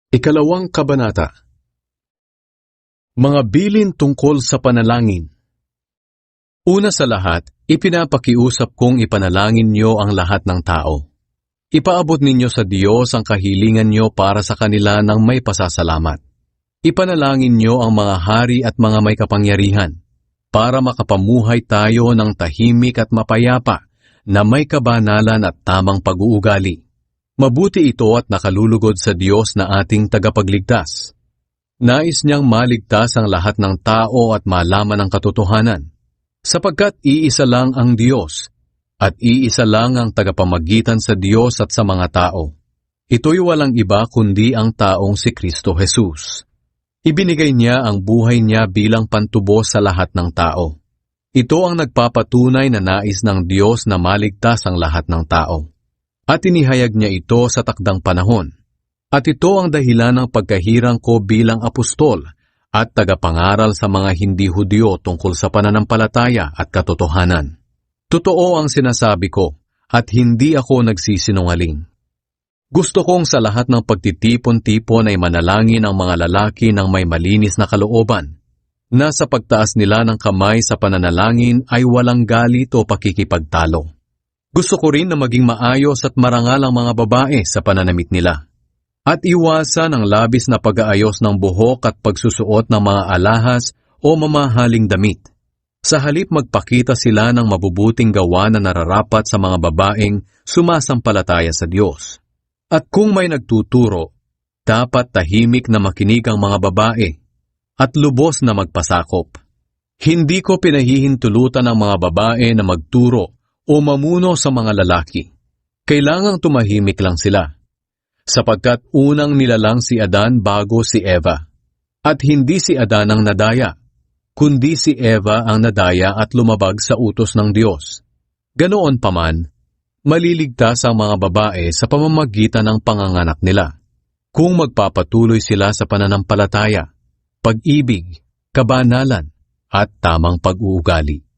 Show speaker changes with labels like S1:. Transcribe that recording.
S1: Ikalawang kabanata. Mga bilin tungkol sa panalangin. Una sa lahat, ipinapakiusap kong ipanalangin niyo ang lahat ng tao. Ipaabot ninyo sa Diyos ang kahilingan niyo para sa kanila ng may pasasalamat. Ipanalangin niyo ang mga hari at mga may kapangyarihan para makapamuhay tayo ng tahimik at mapayapa na may kabanalan at tamang pag-uugali. Mabuti ito at nakalulugod sa Diyos na ating tagapagligtas. Nais niyang maligtas ang lahat ng tao at malaman ang katotohanan, sapagkat iisa lang ang Diyos, at iisa lang ang tagapamagitan sa Diyos at sa mga tao. Ito'y walang iba kundi ang taong si Kristo Jesus. Ibinigay niya ang buhay niya bilang pantubos sa lahat ng tao. Ito ang nagpapatunay na nais ng Diyos na maligtas ang lahat ng tao. At inihayag niya ito sa takdang panahon. At ito ang dahilan ng pagkahirang ko bilang apostol at tagapangaral sa mga hindi Hudyo tungkol sa pananampalataya at katotohanan. Totoo ang sinasabi ko at hindi ako nagsisinungaling. Gusto kong sa lahat ng pagtitipon-tipon ay manalangin ang mga lalaki ng may malinis na kalooban, na sa pagtaas nila ng kamay sa pananalangin ay walang galit o pakikipagtalo. Gusto ko rin na maging maayos at marangal ang mga babae sa pananamit nila, at iwasan ang labis na pag-aayos ng buhok at pagsusuot ng mga alahas o mamahaling damit. Sa halip magpakita sila ng mabubuting gawa na nararapat sa mga babaeng sumasampalataya sa Diyos. At kung may nagtuturo, dapat tahimik na makinig ang mga babae at lubos na magpasakop. Hindi ko pinahihintulutan ang mga babae na magturo o mamuno sa mga lalaki. Kailangang tumahimik lang sila, sapagkat unang nilalang si Adan bago si Eva. At hindi si Adan ang nadaya, kundi si Eva ang nadaya at lumabag sa utos ng Diyos. Ganoon paman, maliligtas ang mga babae sa pamamagitan ng panganganak nila, kung magpapatuloy sila sa pananampalataya, pag-ibig, kabanalan, at tamang pag-uugali.